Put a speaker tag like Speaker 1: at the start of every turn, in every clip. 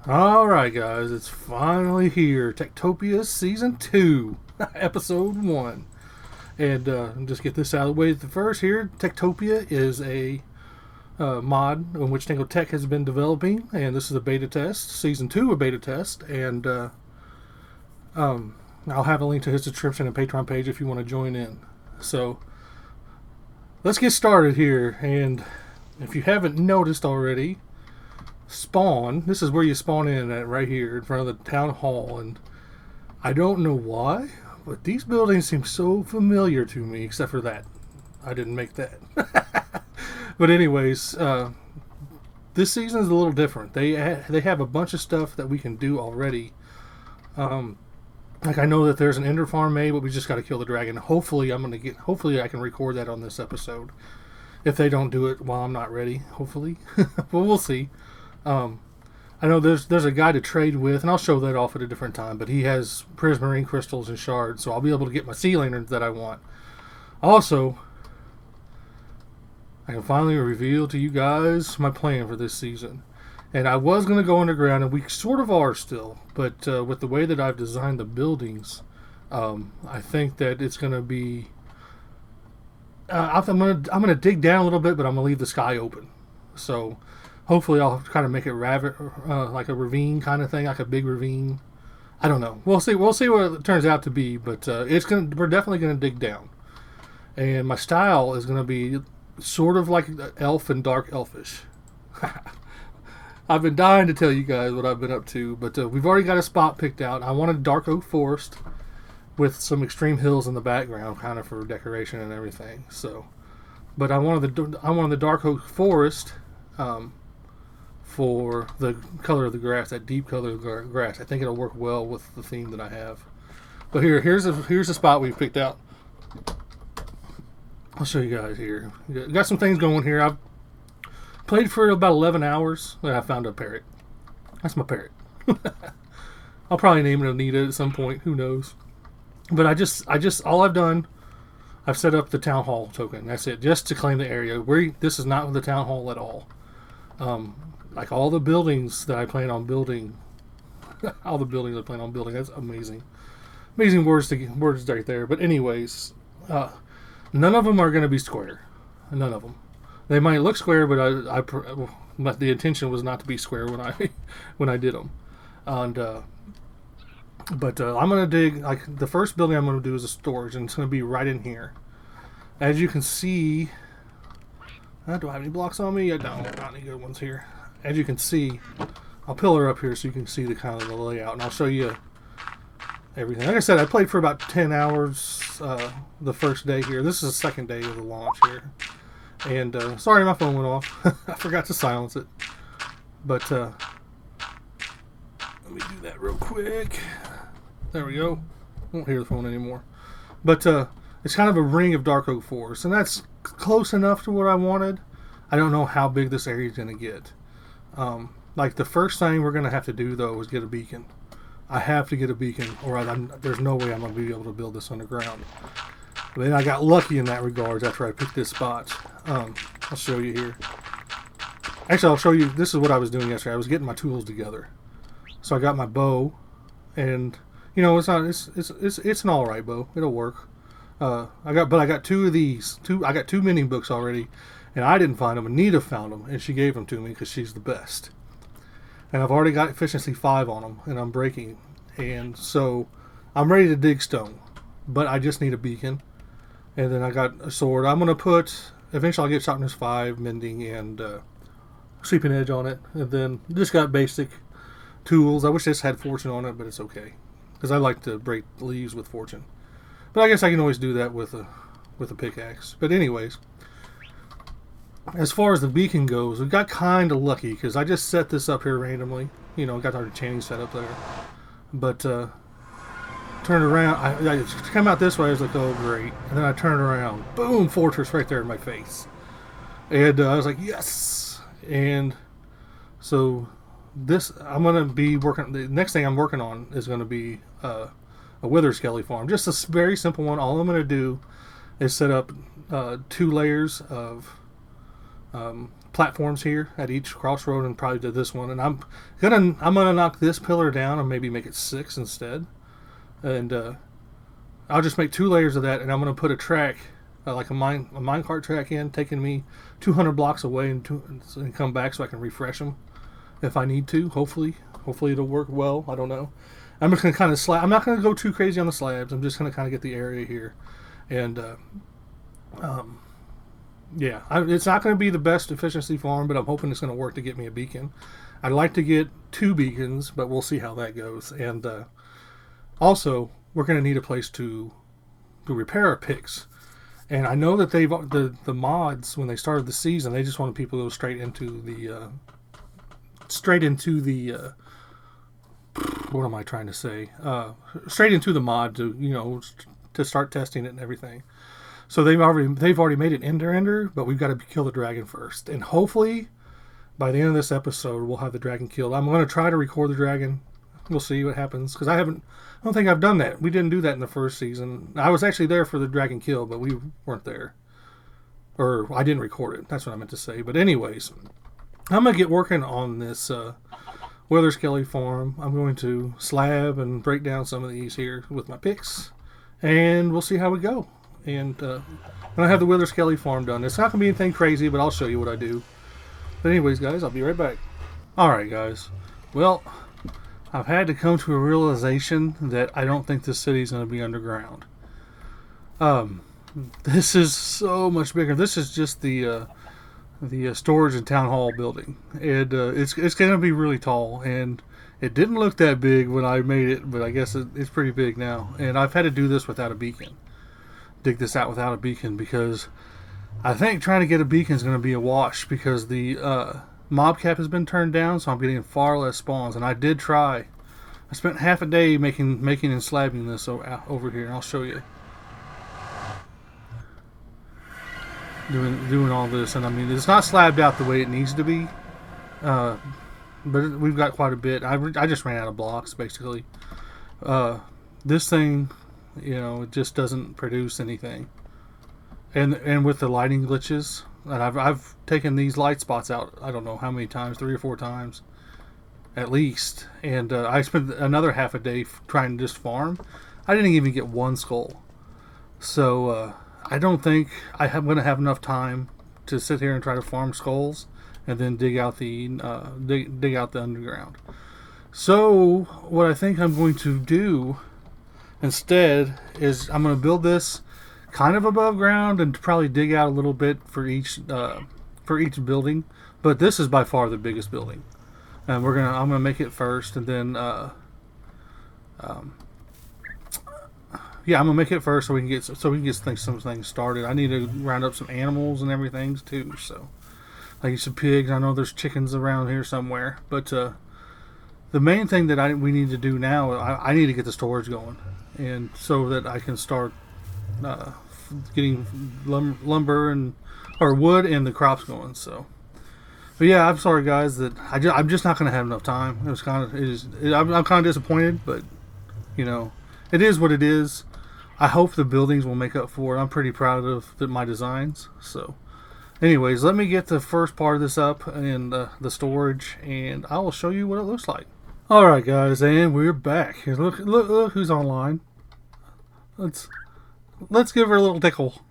Speaker 1: Alright, guys, it's finally here. TekTopia Season 2, Episode 1. And just get this out of the way first here. TekTopia is a mod in which Tango Tech has been developing, and this is a beta test, Season 2 a beta test. And I'll have a link to his description and Patreon page if you want to join in. So, let's get started here. And if you haven't noticed already, spawn, this is where you spawn in at, right here in front of the town hall. And I don't know why, but these buildings seem so familiar to me, except for that I didn't make that. But anyways, this season is a little different. They have a bunch of stuff that we can do already. Like, I know that there's an ender farm made, but we just got to kill the dragon. Hopefully I can record that on this episode, if they don't do it while I'm not ready. Hopefully. Well, we'll see. I know there's a guy to trade with, and I'll show that off at a different time, but he has prismarine crystals and shards, so I'll be able to get my sea lanterns that I want. Also, I can finally reveal to you guys my plan for this season. And I was going to go underground, and we sort of are still, but with the way that I've designed the buildings, I think that it's going to be... I'm gonna dig down a little bit, but I'm going to leave the sky open. So... hopefully I'll kind of make it like a ravine kind of thing, like a big ravine. I don't know. We'll see what it turns out to be, but we're definitely going to dig down. And my style is going to be sort of like elf and dark elfish. I've been dying to tell you guys what I've been up to, but we've already got a spot picked out. I wanted dark oak forest with some extreme hills in the background, kind of for decoration and everything. So, but I wanted the dark oak forest. For the color of the grass, that deep color of the grass. I think it'll work well with the theme that I have. But here's a spot we've picked out. I'll show you guys here. Got some things going here. I've played for about 11 hours, and I found a parrot. That's my parrot. I'll probably name it Anita at some point. Who knows? But I just all I've done, I've set up the town hall token. That's it, just to claim the area. This is not the town hall at all. Like all the buildings that I plan on building, that's amazing. Amazing words right there. But anyways, none of them are going to be square. None of them. They might look square, but the intention was not to be square when I did them. And I'm going to dig, like, the first building I'm going to do is a storage, and it's going to be right in here. As you can see, do I have any blocks on me? I don't. Not any good ones here. As you can see, I'll pillar up here so you can see the kind of the layout, and I'll show you everything. Like I said, I played for about 10 hours the first day here. This is the second day of the launch here. And sorry, my phone went off. I forgot to silence it. But let me do that real quick. There we go. Won't hear the phone anymore. But it's kind of a ring of dark oak forest, and that's close enough to what I wanted. I don't know how big this area is going to get. Like, the first thing we're going to have to do, though, is get a beacon. I have to get a beacon, or there's no way I'm going to be able to build this underground. But then I got lucky in that regard after I picked this spot. I'll show you here. Actually, I'll show you. This is what I was doing yesterday. I was getting my tools together. So I got my bow, and it's an all right bow. It'll work. I got two of these. I got two mending books already, and I didn't find them. Anita found them, and she gave them to me because she's the best. And I've already got efficiency 5 on them, and I'm breaking. And so I'm ready to dig stone, but I just need a beacon. And then I got a sword. I'm gonna eventually I'll get sharpness 5, mending, and sweeping edge on it. And then just got basic tools. I wish this had fortune on it, but it's okay because I like to break leaves with fortune. But I guess I can always do that with a pickaxe. But anyways, as far as the beacon goes, we got kind of lucky because I just set this up here randomly. Got our enchanting set up there. But turned around, I come out this way. I was like, oh great! And then I turned around, boom, fortress right there in my face. And I was like, yes! And so I'm gonna be working. The next thing I'm working on is gonna be a wither skelly farm. Just a very simple one. All I'm going to do is set up 2 layers of platforms here at each crossroad, and probably to this one. And I'm gonna knock this pillar down and maybe make it 6 instead. And I'll just make 2 layers of that, and I'm gonna put a track, like a minecart track in, taking me 200 blocks away and come back so I can refresh them if I need to. Hopefully it'll work well. I don't know. I'm just gonna kind of I'm not gonna go too crazy on the slabs. I'm just gonna kind of get the area here, and yeah, it's not going to be the best efficiency farm, but I'm hoping it's going to work to get me a beacon. I'd like to get 2 beacons, but we'll see how that goes. And also, we're going to need a place to repair our picks. And I know that the mods, when they started the season, they just wanted people to go straight into the what am I trying to say? Straight into the mod to start testing it and everything. So they've already made it ender, but we've got to kill the dragon first. And hopefully, by the end of this episode, we'll have the dragon killed. I'm going to try to record the dragon. We'll see what happens, because I don't think I've done that. We didn't do that in the first season. I was actually there for the dragon kill, but we weren't there. Or I didn't record it. That's what I meant to say. But anyways, I'm going to get working on this Wither Skelly farm. I'm going to slab and break down some of these here with my picks. And we'll see how we go. And when I have the Wither Skelly farm done, it's not going to be anything crazy, but I'll show you what I do. But anyways, guys, I'll be right back. Alright, guys. Well, I've had to come to a realization that I don't think this city's going to be underground. This is so much bigger. This is just the storage and town hall building. And it's going to be really tall. And it didn't look that big when I made it, but I guess it's pretty big now. And I've had to do this without a beacon. Dig this out without a beacon, because I think trying to get a beacon is going to be a wash, because the mob cap has been turned down, so I'm getting far less spawns. And I did try. I spent half a day making and slabbing this over here, and I'll show you. Doing all this, and I mean, it's not slabbed out the way it needs to be, but we've got quite a bit. I just ran out of blocks, basically. This thing, it just doesn't produce anything. And with the lighting glitches, and I've taken these light spots out, I don't know how many times, 3 or 4 times at least. And I spent another half a day trying to just farm. I didn't even get 1 skull. So I don't think I'm going to have enough time to sit here and try to farm skulls and then dig out the underground. So what I think I'm going to do instead is I'm going to build this kind of above ground and probably dig out a little bit for each building. But this is by far the biggest building, and I'm gonna make it first, and then yeah, I'm gonna make it first so we can get some things started. I need to round up some animals and everything too. So like some pigs. I know there's chickens around here somewhere, but the main thing that we need to do now, I need to get the storage going, and so that I can start getting lumber or wood and the crops going. So, but yeah, I'm sorry guys that I'm just not going to have enough time. I'm kind of disappointed, but it is what it is. I hope the buildings will make up for it. I'm pretty proud of my designs. So, anyways, let me get the first part of this up and the storage, and I will show you what it looks like. All right, guys, and we're back. Here, look who's online. Let's give her a little tickle.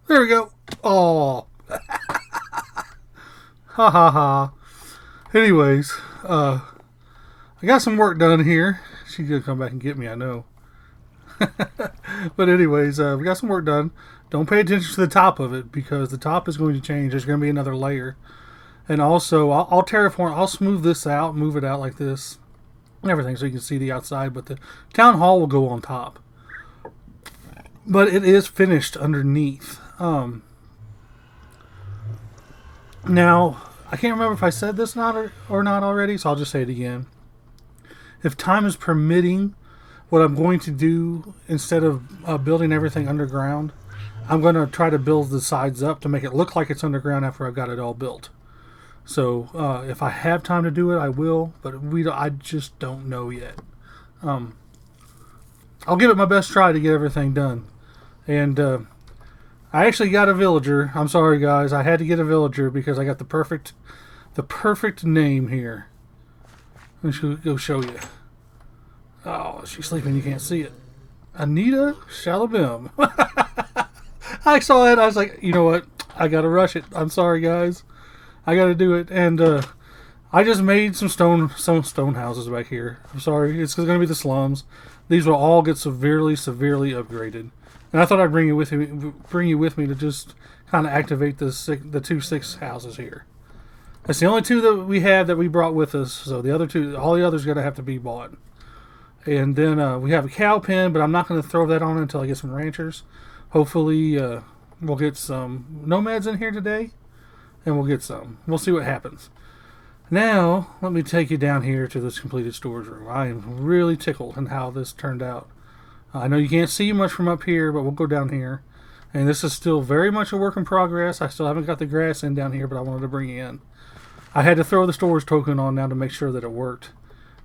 Speaker 1: There we go. Oh. Ha ha ha. Anyways, I got some work done here. She's gonna come back and get me, I know. But anyways, we got some work done. Don't pay attention to the top of it, because the top is going to change. There's going to be another layer. And also, I'll terraform. I'll smooth this out, move it out like this, and everything, so you can see the outside. But the town hall will go on top. But it is finished underneath. Now, I can't remember if I said this or not already, so I'll just say it again. If time is permitting, what I'm going to do, instead of building everything underground, I'm going to try to build the sides up to make it look like it's underground after I've got it all built. So if I have time to do it, I will, but I just don't know yet. I'll give it my best try to get everything done. And I actually got a villager. I'm sorry, guys. I had to get a villager because I got the perfect name here. Let me go show you. Oh, she's sleeping. You can't see it. Anita Shalabim. I saw that. I was like, you know what? I gotta rush it. I'm sorry, guys. I gotta do it. And I just made some stone houses back here. I'm sorry. It's gonna be the slums. These will all get severely upgraded. And I thought I'd bring you with me to just kind of activate the 2 6 houses here. That's the only 2 that we have that we brought with us. So the other 2, all the others, gotta have to be bought. And then we have a cow pen, but I'm not going to throw that on until I get some ranchers. Hopefully, we'll get some nomads in here today, and we'll get some. We'll see what happens. Now, let me take you down here to this completed storage room. I am really tickled in how this turned out. I know you can't see much from up here, but we'll go down here. And this is still very much a work in progress. I still haven't got the grass in down here, but I wanted to bring it in. I had to throw the storage token on now to make sure that it worked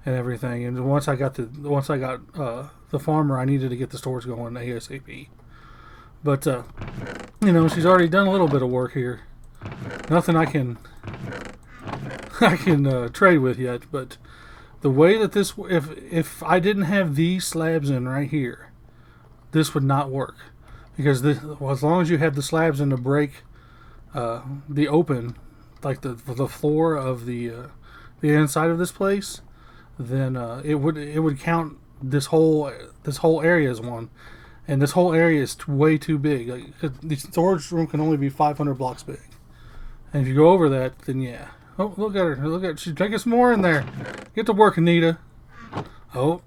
Speaker 1: and everything. And once I got the farmer, I needed to get the storage going ASAP. But you know, she's already done a little bit of work here. Nothing I can trade with yet. But the way that this, if I didn't have these slabs in right here, this would not work, because as long as you have the slabs in to break the open, like the floor of the inside of this place, then it would count this whole area as one, and this whole area is way too big. Like, the storage room can only be 500 blocks big, and if you go over that, then yeah. Oh, look at her! Look at, she's taking some more in there. Get to work, Anita. Oh,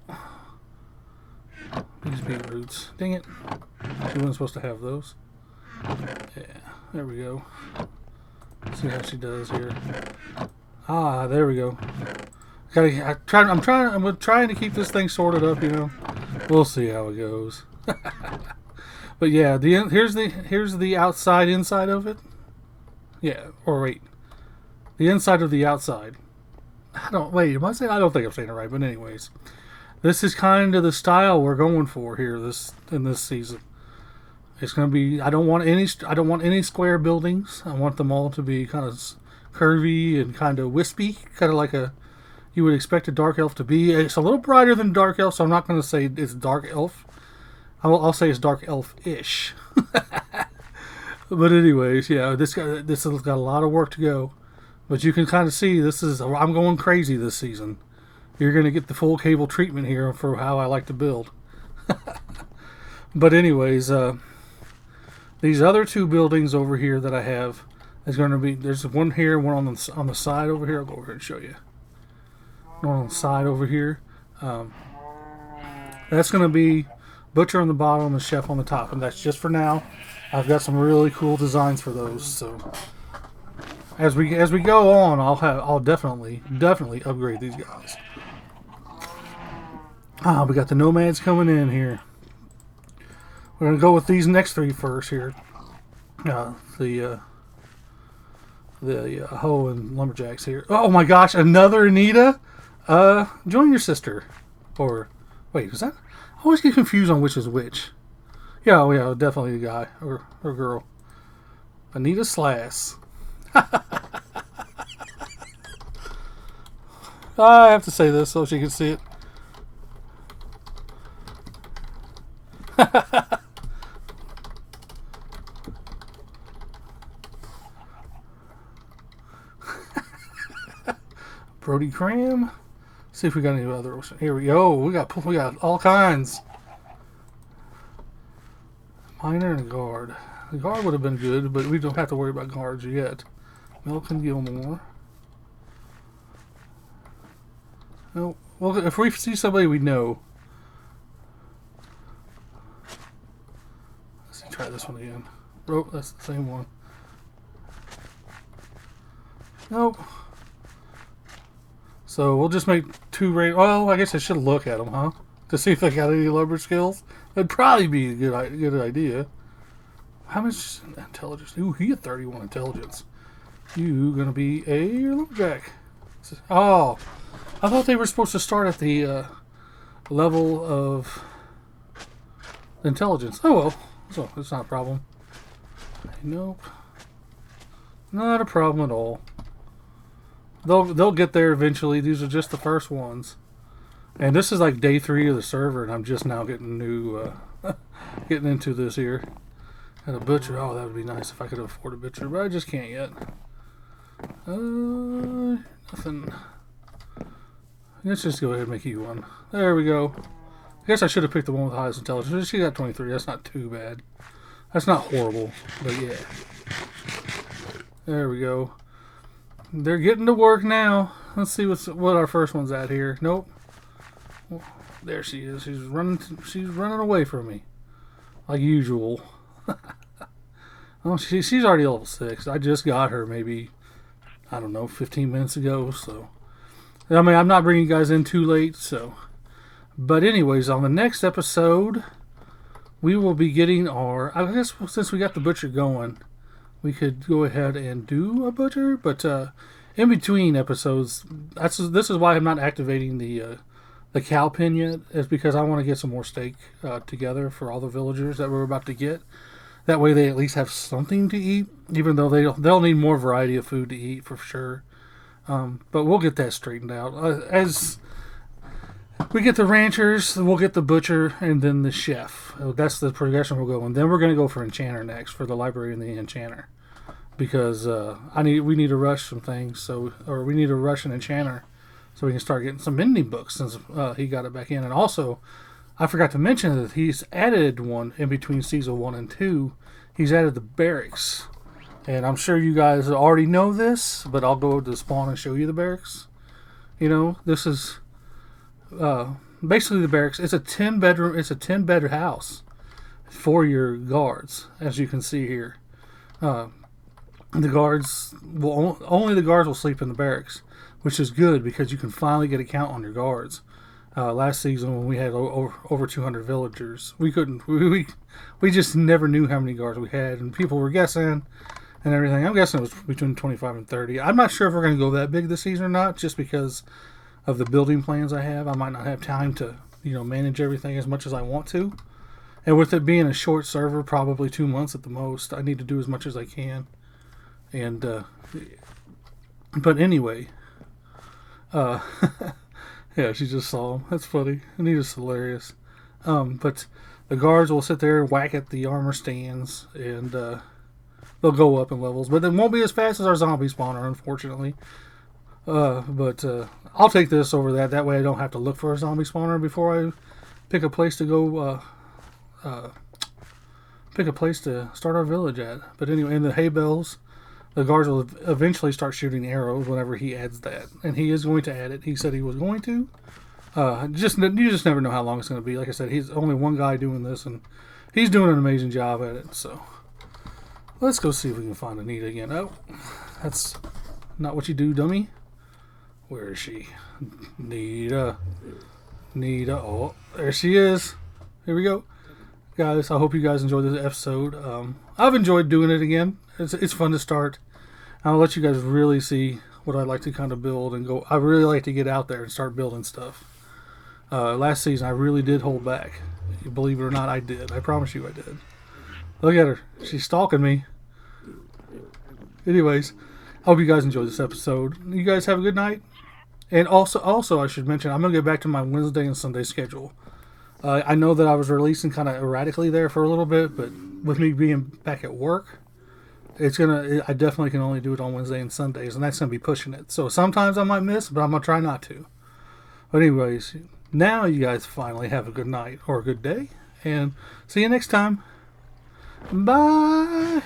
Speaker 1: these beetroots! Dang it! She wasn't supposed to have those. Yeah, there we go. Let's see how she does here. Ah, there we go. I'm trying to keep this thing sorted up, you know. We'll see how it goes. But yeah, here's the inside of it. Yeah, or wait, the inside of the outside. I don't think I'm saying it right, but anyways, this is kind of the style we're going for here in this season. It's going to be. I don't want any square buildings. I want them all to be kind of curvy and kind of wispy, kind of like you would expect a dark elf to be. It's a little brighter than dark elf, so I'm not going to say it's dark elf. I'll say it's dark elf-ish. But anyways, yeah, this has got a lot of work to go. But you can kind of see I'm going crazy this season. You're going to get the full Caable treatment here for how I like to build. But anyways, these other 2 buildings over here that I have is going to be, there's one here, one on the side over here. I'll go over here and show you. One on the side over here. That's going to be butcher on the bottom and chef on the top, and that's just for now. I've got some really cool designs for those. So as we go on, I'll definitely upgrade these guys. We got the nomads coming in here. We're gonna go with these next 3 first here. The hoe and lumberjacks here. Oh my gosh, another Anita. Join your sister. Or wait, is that? I always get confused on which is which. Yeah, definitely the guy or girl. Anita Slass. I have to say this so she can see it. Brody Cram. See if we got any other. Here we go. We got all kinds. Miner and guard. The guard would have been good, but we don't have to worry about guards yet. Milk and Gilmore. No. Well, if we see somebody we know. Let's try this one again. Oh, that's the same one. Nope. So we'll just make 2 range. Well, I guess I should look at them, huh? To see if they got any lumber skills. That'd probably be a good idea. How much intelligence? Ooh, he had 31 intelligence. You gonna be a lumberjack? Oh, I thought they were supposed to start at the level of intelligence. Oh well, so it's not a problem. Nope. Not a problem at all. They'll get there eventually. These are just the first ones. And this is like day 3 of the server, and I'm just now getting getting into this here. And a butcher. Oh, that would be nice if I could afford a butcher, but I just can't yet. Nothing. Let's just go ahead and make you one. There we go. I guess I should have picked the one with the highest intelligence. She got 23. That's not too bad. That's not horrible, but yeah. There we go. They're getting to work now. Let's see what our first one's at here. Nope. There she is. She's running away from me, like usual. Oh, she's already level 6. I just got her maybe, I don't know, 15 minutes ago. So, I mean, I'm not bringing you guys in too late. So, but anyways, on the next episode, we will be getting our. I guess since we got the butcher going, we could go ahead and do a butcher. But in between episodes, this is why I'm not activating the cow pen yet, is because I want to get some more steak together for all the villagers that we're about to get. That way they at least have something to eat, even though they'll need more variety of food to eat for sure. But we'll get that straightened out. As we get the ranchers, we'll get the butcher, and then the chef. That's the progression we'll go. And then we're going to go for enchanter next, for the library and the enchanter. Because we need to rush some things, or we need to rush an enchanter so we can start getting some mending books since he got it back in. And also, I forgot to mention that he's added one in between season 1 and 2. He's added the barracks. And I'm sure you guys already know this, but I'll go to spawn and show you the barracks. You know, this is basically the barracks. It's a 10-bedroom. It's a 10-bed house for your guards, as you can see here. The guards only the guards will sleep in the barracks, which is good because you can finally get a count on your guards. Last season when we had over 200 villagers, we couldn't. We just never knew how many guards we had, and people were guessing and everything. I'm guessing it was between 25 and 30. I'm not sure if we're going to go that big this season or not, just because of the building plans I have. I might not have time to manage everything as much as I want to, and with it being a short server, probably 2 months at the most, I need to do as much as I can. And but anyway, yeah, she just saw him. That's funny. And he was hilarious. But the guards will sit there and whack at the armor stands, and they'll go up in levels. But it won't be as fast as our zombie spawner, unfortunately. But I'll take this over that. That way I don't have to look for a zombie spawner before I pick a place to go, pick a place to start our village at. But anyway, in the hay bales, the guards will eventually start shooting arrows whenever he adds that. And he is going to add it. He said he was going to. You just never know how long it's going to be. Like I said, he's only one guy doing this, and he's doing an amazing job at it. So let's go see if we can find Anita again. Oh, that's not what you do, dummy. Where is she? Nita. Oh, there she is. Here we go. Guys, I hope you guys enjoyed this episode. I've enjoyed doing it again. It's fun to start. I'll let you guys really see what I like to kind of build and go. I really like to get out there and start building stuff. Last season, I really did hold back. Believe it or not, I did. I promise you I did. Look at her. She's stalking me. Anyways, I hope you guys enjoyed this episode. You guys have a good night. And also, I should mention, I'm going to get back to my Wednesday and Sunday schedule. I know that I was releasing kind of erratically there for a little bit, but with me being back at work, I definitely can only do it on Wednesday and Sundays, and that's going to be pushing it. So sometimes I might miss, but I'm going to try not to. But anyways, now you guys finally have a good night or a good day, and see you next time. Bye!